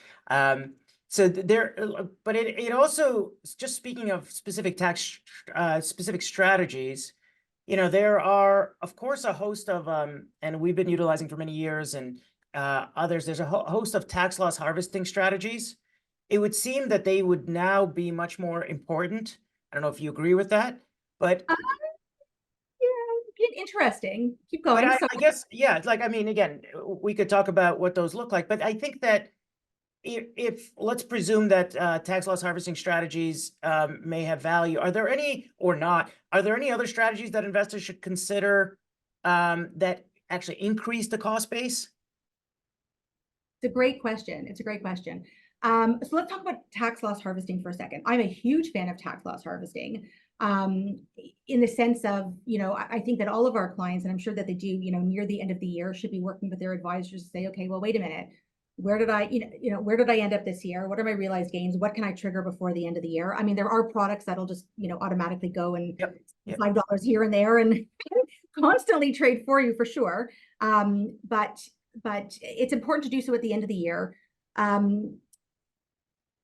So there, but it also, just speaking of specific specific strategies, you know, there are, of course, a host of, and we've been utilizing for many years, and others, there's a host of tax loss harvesting strategies. It would seem that they would now be much more important. I don't know if you agree with that, but Yeah, interesting. Keep but going. So I guess, yeah, like, I mean, again, we could talk about what those look like, but I think that if let's presume that tax loss harvesting strategies may have value, are there any, or not, are there any other strategies that investors should consider that actually increase the cost base? it's a great question. It's a great question. So let's talk about tax loss harvesting for a second. I'm a huge fan of tax loss harvesting, in the sense of, you know, I think that all of our clients, and I'm sure that they do, you know, near the end of the year, should be working with their advisors to say, okay, well, wait a minute, where did I, where did I end up this year? What are my realized gains? What can I trigger before the end of the year? I mean, there are products that'll just, you know, automatically go and Yep. $5 here and there and constantly trade for you for sure. But it's important to do so at the end of the year.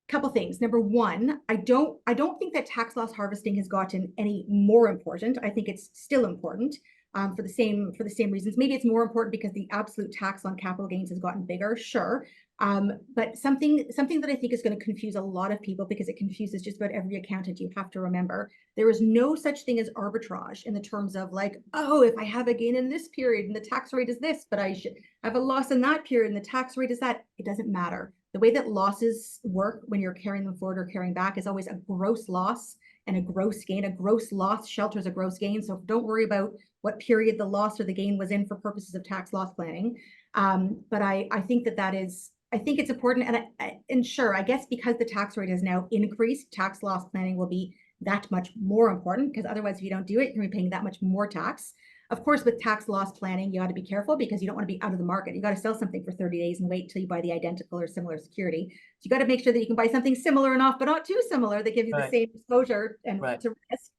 Couple things. Number one, I don't think that tax loss harvesting has gotten any more important. I think it's still important, for the same reasons. Maybe it's more important because the absolute tax on capital gains has gotten bigger, sure. But something that I think is going to confuse a lot of people, because it confuses just about every accountant. You have to remember, there is no such thing as arbitrage in the terms of like, oh, if I have a gain in this period and the tax rate is this, but I should have a loss in that period and the tax rate is that. It doesn't matter. The way that losses work when you're carrying them forward or carrying back is always a gross loss and a gross gain. A gross loss shelters a gross gain. So don't worry about what period the loss or the gain was in for purposes of tax loss planning. But I think that is, I think it's important. And sure, I guess because the tax rate has now increased, tax loss planning will be that much more important, because otherwise, if you don't do it, you're going to be paying that much more tax. Of course, with tax loss planning, you got to be careful because you don't want to be out of the market. You got to sell something for 30 days and wait till you buy the identical or similar security. So you got to make sure that you can buy something similar enough, but not too similar, that gives you the same exposure and to risk.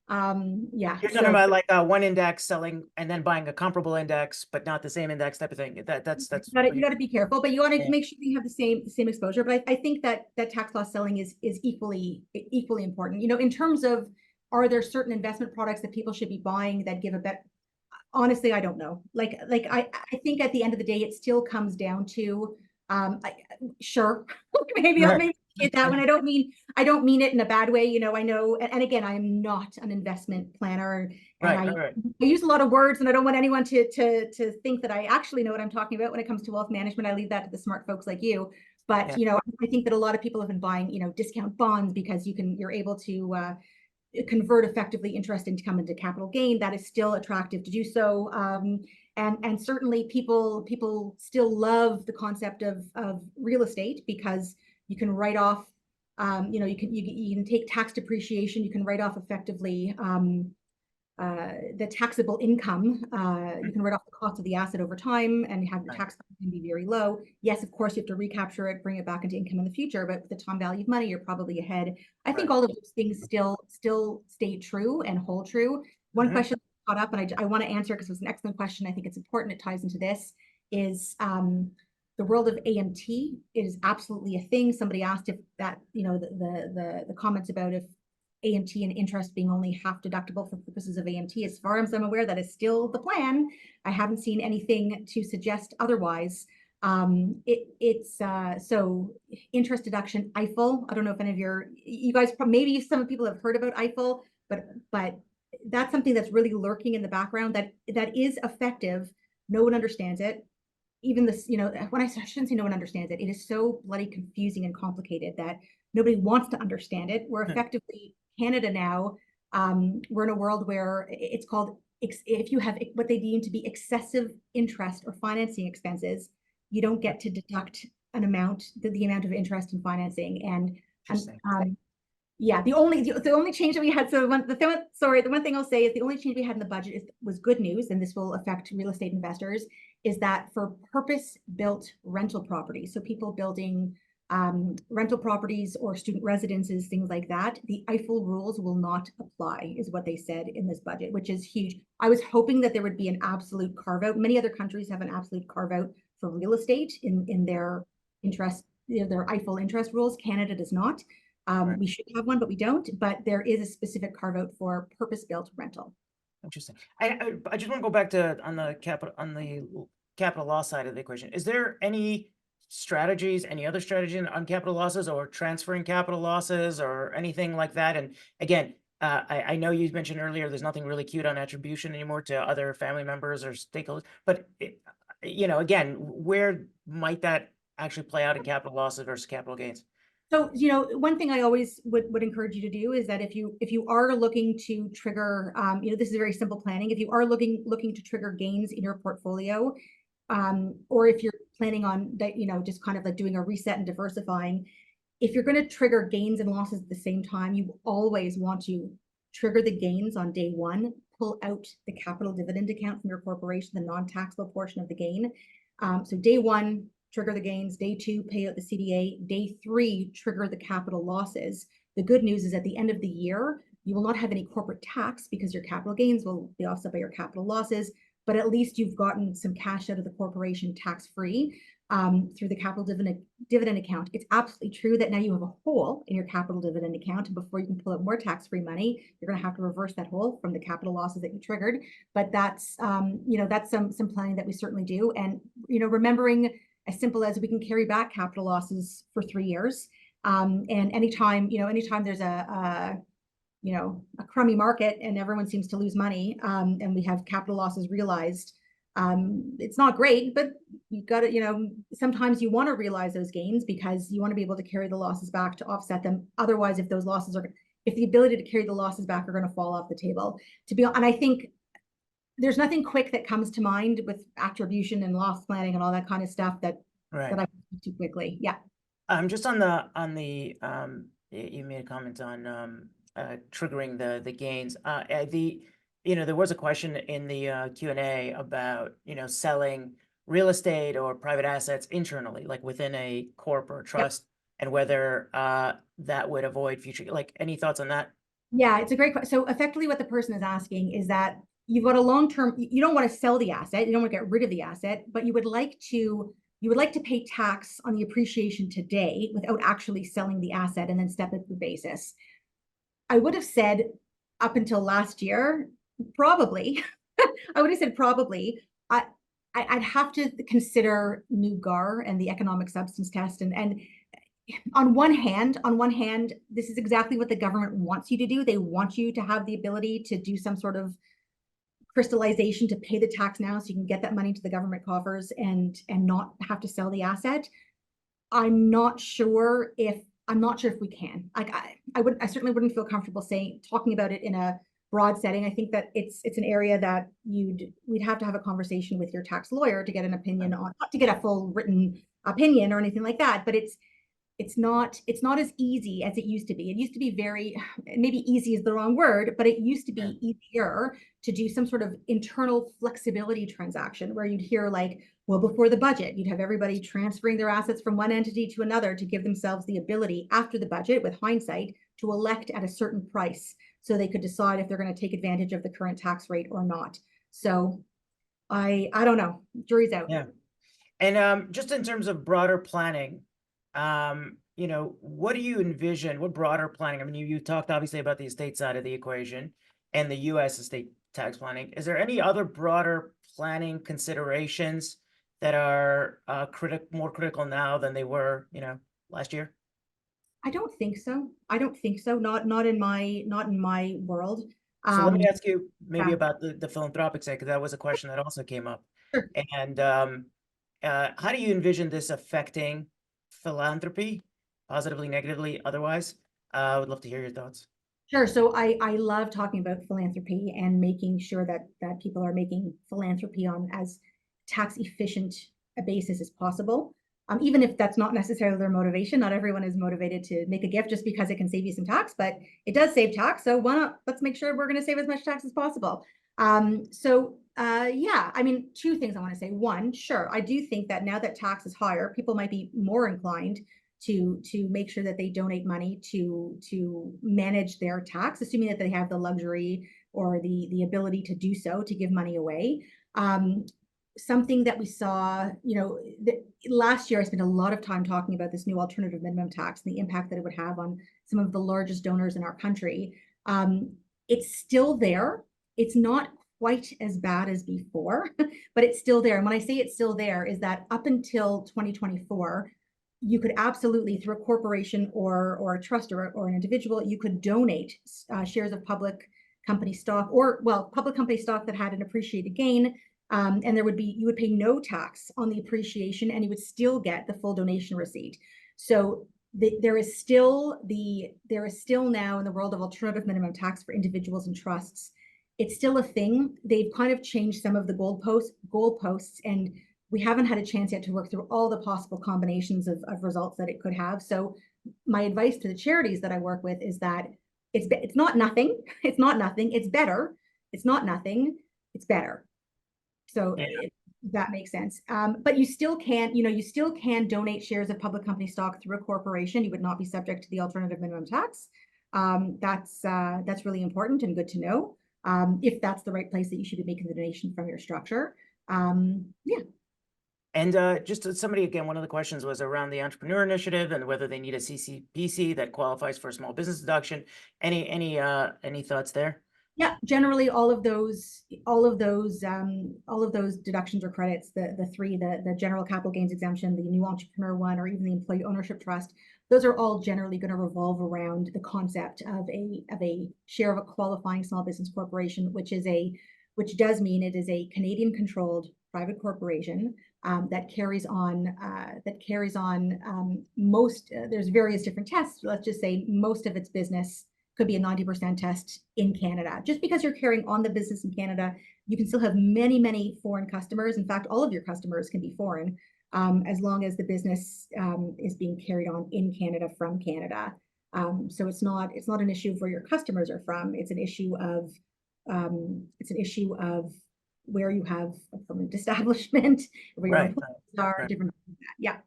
Yeah. You're talking about like one index selling and then buying a comparable index, but not the same index type of thing. That's you got to be careful, but you want to make sure you have the same exposure. But I think that tax loss selling is equally important. You know, in terms of, are there certain investment products that people should be buying that give a better, honestly, I don't know. I think at the end of the day, it still comes down to, sure, maybe I'll maybe get that one. I don't mean it in a bad way. You know, I know, and again, I am not an investment planner, and I use a lot of words, and I don't want anyone to think that I actually know what I'm talking about when it comes to wealth management. I leave that to the smart folks like you. But you know, I think that a lot of people have been buying, you know, discount bonds because you're able to convert effectively interest income into capital gain. That is still attractive to do so. And certainly people still love the concept of real estate, because you can write off, you know, you can take tax depreciation, you can write off effectively the taxable income. You can write off the cost of the asset over time and have your tax can be very low. Yes, of course, you have to recapture it, bring it back into income in the future, but with the time value of money, you're probably ahead. I think all of those things still stay true and hold true. One question caught up, and I want to answer because it was an excellent question. I think it's important. It ties into this. Is the world of AMT is absolutely a thing. Somebody asked if that, you know, the comments about if AMT and interest being only half deductible for purposes of AMT. As far as I'm aware, that is still the plan. I haven't seen anything to suggest otherwise. It's so interest deduction, EIFEL. I don't know if any of you guys, maybe some people have heard about EIFEL, but that's something that's really lurking in the background that is effective. No one understands it. Even this, you know, when I shouldn't say no one understands it, it is so bloody confusing and complicated that nobody wants to understand it. We're effectively Canada now. We're in a world where it's called, if you have what they deem to be excessive interest or financing expenses, you don't get to deduct an amount, the amount of interest in financing. And yeah, the only change that we had, so the one thing I'll say is the only change we had in the budget was good news, and this will affect real estate investors, is that for purpose-built rental properties, so people building rental properties or student residences, things like that, the EIFEL rules will not apply, is what they said in this budget, which is huge. I was hoping that there would be an absolute carve-out. Many other countries have an absolute carve-out for real estate in their interest their EIFEL interest rules. Canada does not. Right. We should have one, but we don't. But there is a specific carve out for purpose-built rental. Interesting. I just want to go back to on the capital loss side of the equation. Is there any strategies, any other strategy on capital losses or transferring capital losses or anything like that? And again, I know you mentioned earlier there's nothing really cute on attribution anymore to other family members or stakeholders, but again, where might that actually play out in capital losses versus capital gains? So, one thing I always would encourage you to do is that if you are looking to trigger, this is very simple planning. If you are looking to trigger gains in your portfolio, or if you're planning on that, just kind of like doing a reset and diversifying, if you're going to trigger gains and losses at the same time, you always want to trigger the gains on day one, pull out the capital dividend account from your corporation, the non-taxable portion of the gain. So day one, trigger the gains. Day two, pay out the CDA. Day three, trigger the capital losses. The good news is at the end of the year, you will not have any corporate tax because your capital gains will be offset by your capital losses, but at least you've gotten some cash out of the corporation tax-free through the capital dividend account. It's absolutely true that now you have a hole in your capital dividend account, and before you can pull out more tax-free money, you're going to have to reverse that hole from the capital losses that you triggered. But that's that's some planning that we certainly do, and remembering as simple as we can carry back capital losses for 3 years. And anytime there's a crummy market and everyone seems to lose money, and we have capital losses realized, it's not great, but you've got to, sometimes you want to realize those gains because you want to be able to carry the losses back to offset them. Otherwise, if the ability to carry the losses back are going to fall off the table, and I think there's nothing quick that comes to mind with attribution and loss planning and all that kind of stuff that I can speak to quickly. Yeah. Just on the you made a comment on triggering the gains. There was a question in the Q&A about selling real estate or private assets internally, like within a corp or a trust, and whether that would avoid future. Like, any thoughts on that? Yeah, it's a great question. So effectively, what the person is asking is that you've got a long-term. You don't want to sell the asset. You don't want to get rid of the asset, but you would like to pay tax on the appreciation today without actually selling the asset and then step it through basis. I would have said up until last year, probably. I would have said probably. I'd have to consider new GAR and the economic substance test. And on one hand, this is exactly what the government wants you to do. They want you to have the ability to do some sort of crystallization to pay the tax now so you can get that money to the government coffers and not have to sell the asset. I'm not sure if we can. I certainly wouldn't feel comfortable talking about it in a broad setting. I think that it's an area that we'd have to have a conversation with your tax lawyer to get an opinion on, not to get a full written opinion or anything like that, but it's not as easy as it used to be. It used to be maybe easy is the wrong word, but it used to be easier to do some sort of internal flexibility transaction where you'd hear like, well, before the budget, you'd have everybody transferring their assets from one entity to another to give themselves the ability after the budget, with hindsight, to elect at a certain price so they could decide if they're going to take advantage of the current tax rate or not. So I don't know. Jury's out. Yeah. And just in terms of broader planning, what do you envision? What broader planning? I mean, you talked obviously about the estate side of the equation and the U.S. estate tax planning. Is there any other broader planning considerations that are more critical now than they were, last year? I don't think so. Not in my world. So let me ask you maybe about the philanthropic side, because that was a question that also came up. Sure. And how do you envision this affecting philanthropy, positively, negatively, otherwise? I would love to hear your thoughts. Sure. So I love talking about philanthropy and making sure that people are making philanthropy on as tax efficient a basis as possible. Even if that's not necessarily their motivation. Not everyone is motivated to make a gift just because it can save you some tax, but it does save tax. So why not? Let's make sure we're going to save as much tax as possible. Yeah, I mean, two things I want to say. One, sure, I do think that now that tax is higher, people might be more inclined to make sure that they donate money to manage their tax, assuming that they have the luxury or the ability to do so, to give money away. something that we saw, last year I spent a lot of time talking about this new alternative minimum tax and the impact that it would have on some of the largest donors in our country. It's still there. It's not quite as bad as before, but it's still there. And when I say it's still there, is that up until 2024, you could absolutely, through a corporation or a trust or an individual, you could donate shares of public company stock, or public company stock that had an appreciated gain, and you would pay no tax on the appreciation, and you would still get the full donation receipt. So there is still now, in the world of alternative minimum tax for individuals and trusts, it's still a thing. They've kind of changed some of the goalposts, and we haven't had a chance yet to work through all the possible combinations of results that it could have. So my advice to the charities that I work with is that it's not nothing. It's not nothing. It's better. It's not nothing. It's better. So that makes sense. But you still can, you still can donate shares of public company stock through a corporation. You would not be subject to the alternative minimum tax. That's really important and good to know. If that's the right place that you should be making the donation from your structure. Yeah. And just somebody, again, one of the questions was around the entrepreneur initiative and whether they need a CCPC that qualifies for a small business deduction. Any thoughts there? Yeah, generally all of those deductions or credits, the general capital gains exemption, the new entrepreneur one, or even the employee ownership trust, those are all generally going to revolve around the concept of a share of a qualifying small business corporation, which does mean it is a Canadian controlled private corporation that carries on most. There's various different tests. Let's just say most of its business could be a 90% test in Canada. Just because you're carrying on the business in Canada, you can still have many, many foreign customers. In fact, all of your customers can be foreign, as long as the business is being carried on in Canada from Canada. So it's not an issue of where your customers are from. It's an issue of where you have a permanent establishment, where your employees are, different. Yeah.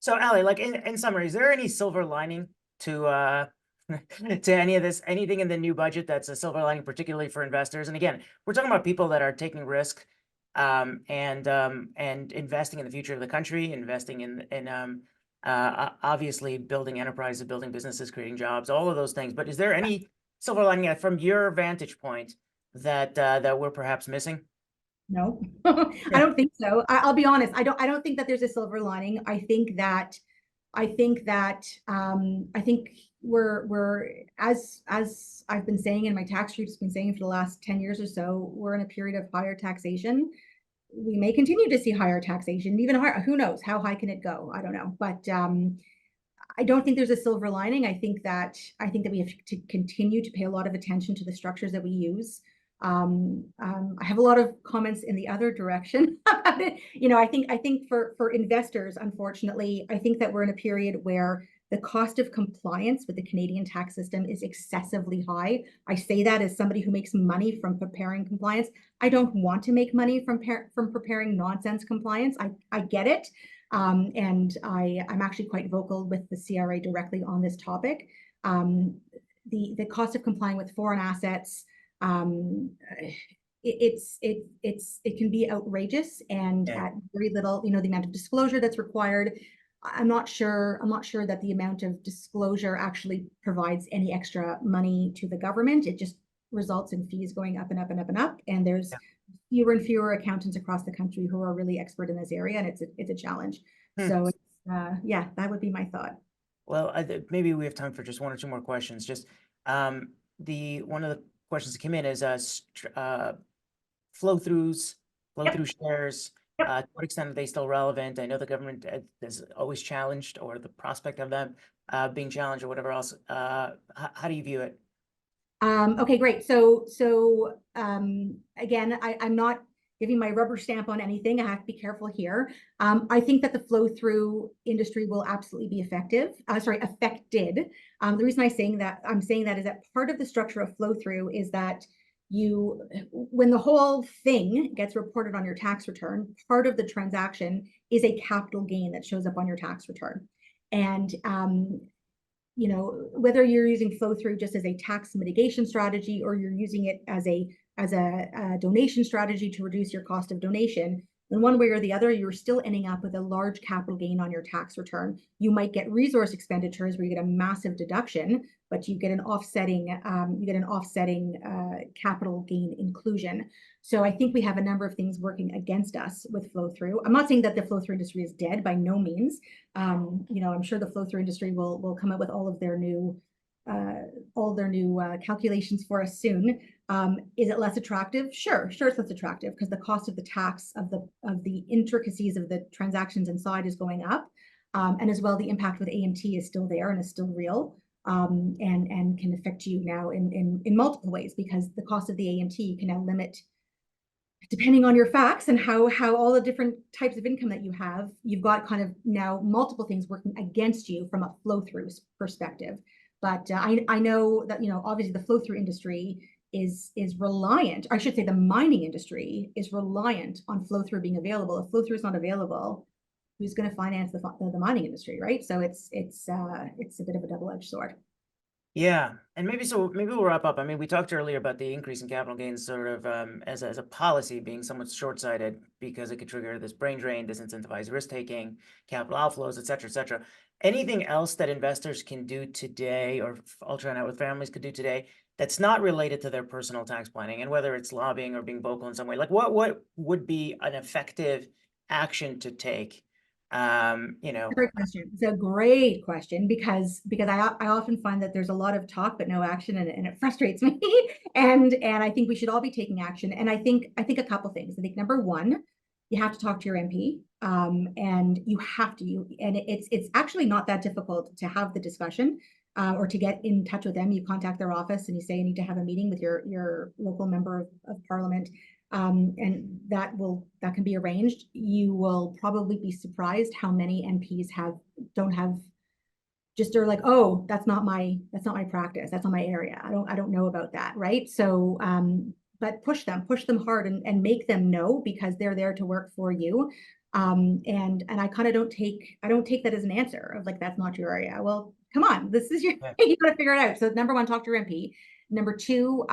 So Ali, like in summary, is there any silver lining to any of this, anything in the new budget that's a silver lining, particularly for investors? And again, we're talking about people that are taking risk and investing in the future of the country, investing in obviously building enterprises, building businesses, creating jobs, all of those things. But is there any silver lining from your vantage point that we're perhaps missing? No, I don't think so. I'll be honest. I don't think that there's a silver lining. I think we're as I've been saying, and my tax group's been saying for the last 10 years or so, we're in a period of higher taxation. We may continue to see higher taxation, even higher. Who knows? How high can it go? I don't know. But I don't think there's a silver lining. I think that we have to continue to pay a lot of attention to the structures that we use. I have a lot of comments in the other direction about it. I think for investors, unfortunately, I think that we're in a period where the cost of compliance with the Canadian tax system is excessively high. I say that as somebody who makes money from preparing compliance. I don't want to make money from preparing nonsense compliance. I get it. And I'm actually quite vocal with the CRA directly on this topic. The cost of complying with foreign assets, it can be outrageous, and at very little, the amount of disclosure that's required. I'm not sure that the amount of disclosure actually provides any extra money to the government. It just results in fees going up and up and up and up. And there's fewer and fewer accountants across the country who are really expert in this area, and it's a challenge. So yeah, that would be my thought. Well, maybe we have time for just one or two more questions. Just one of the questions that came in is flow-through shares. To what extent are they still relevant? I know the government is always challenged, or the prospect of them being challenged, or whatever else. How do you view it? Okay, great. So again, I'm not giving my rubber stamp on anything. I have to be careful here. I think that the flow-through industry will absolutely be affected. The reason I'm saying that is that part of the structure of flow-through is that when the whole thing gets reported on your tax return, part of the transaction is a capital gain that shows up on your tax return. And whether you're using flow-through just as a tax mitigation strategy, or you're using it as a a donation strategy to reduce your cost of donation, in one way or the other, you're still ending up with a large capital gain on your tax return. You might get resource expenditures where you get a massive deduction, but you get an offsetting capital gain inclusion. So I think we have a number of things working against us with flow through. I'm not saying that the flow through industry is dead, by no means. I'm sure the flow through industry will come up with all of their new calculations for us soon. Is it less attractive? Sure, it's less attractive because the cost of the tax of the intricacies of the transactions inside is going up, and as well the impact with AMT is still there and is still real, and can affect you now in multiple ways, because the cost of the AMT can now limit, depending on your facts and how all the different types of income that you have, you've got kind of now multiple things working against you from a flow through perspective. But I know that, obviously the flow through industry is reliant, I should say the mining industry is reliant on flow through being available. If flow through is not available, who's going to finance the mining industry, right? So it's a bit of a double-edged sword. Yeah, and maybe we'll wrap up. I mean, we talked earlier about the increase in capital gains sort of as a policy being somewhat short-sighted because it could trigger this brain drain, disincentivize risk-taking, capital outflows, et cetera, et cetera. Anything else that investors can do today, or ultra net worth families could do today, that's not related to their personal tax planning, and whether it's lobbying or being vocal in some way, like what would be an effective action to take? Great question. It's a great question because I often find that there's a lot of talk but no action, and it frustrates me. and I think we should all be taking action. And I think a couple things. I think number one, you have to talk to your MP, and you have to. And it's actually not that difficult to have the discussion, or to get in touch with them. You contact their office and you say you need to have a meeting with your local member of parliament. And that can be arranged. You will probably be surprised how many MPs are like, oh, that's not my practice. That's not my area. I don't know about that. Right. So, but push them hard and make them know, because they're there to work for you. And I kind of don't take that as an answer of like, that's not your area. Well, come on, this is your, you got to figure it out. So number one, talk to your MP. Number two,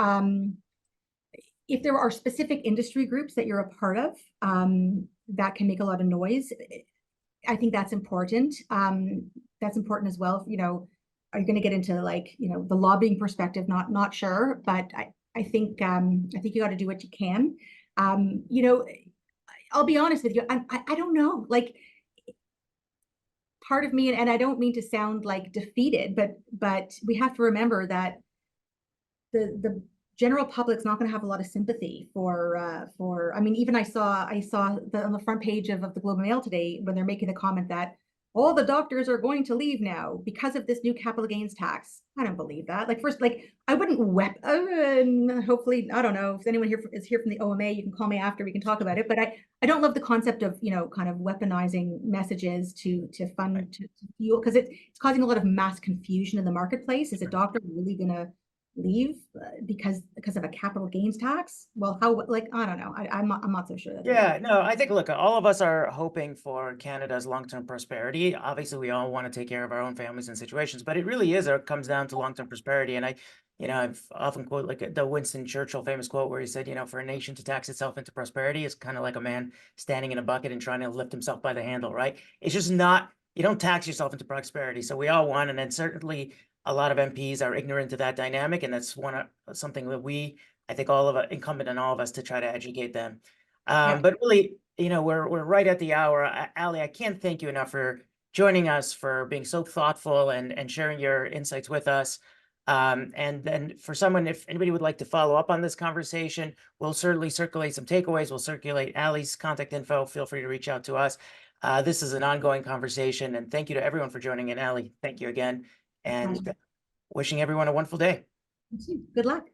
if there are specific industry groups that you're a part of, that can make a lot of noise, I think that's important. That's important as well. Are you going to get into like, the lobbying perspective? Not sure, but I think you got to do what you can. I'll be honest with you. I don't know, like, part of me, and I don't mean to sound like defeated, but we have to remember that the general public's not going to have a lot of sympathy for I mean, even I saw on the front page of the Globe and Mail today, when they're making the comment that all the doctors are going to leave now because of this new capital gains tax. I don't believe that. Like, first, like, I wouldn't hopefully, I don't know if anyone here is here from the OMA, you can call me after, we can talk about it. But I don't love the concept of, kind of weaponizing messages to fund, to fuel, because it's causing a lot of mass confusion in the marketplace. Is a doctor really gonna leave because of a capital gains tax? Well, how, like, I don't know. I'm not so sure. No, I think, look, all of us are hoping for Canada's long-term prosperity. Obviously, we all want to take care of our own families and situations, but it really comes down to long-term prosperity. And I've often quote like the Winston Churchill famous quote where he said, for a nation to tax itself into prosperity is kind of like a man standing in a bucket and trying to lift himself by the handle, right? It's just not, you don't tax yourself into prosperity. So we all want, and then certainly a lot of MPs are ignorant to that dynamic, and that's something that I think incumbent on all of us to try to educate them. But really, we're right at the hour. Ali, I can't thank you enough for joining us, for being so thoughtful and sharing your insights with us. And then for someone, if anybody would like to follow up on this conversation, we'll certainly circulate some takeaways. We'll circulate Ali's contact info. Feel free to reach out to us. This is an ongoing conversation, and thank you to everyone for joining in. Ali, thank you again, and wishing everyone a wonderful day. Good luck.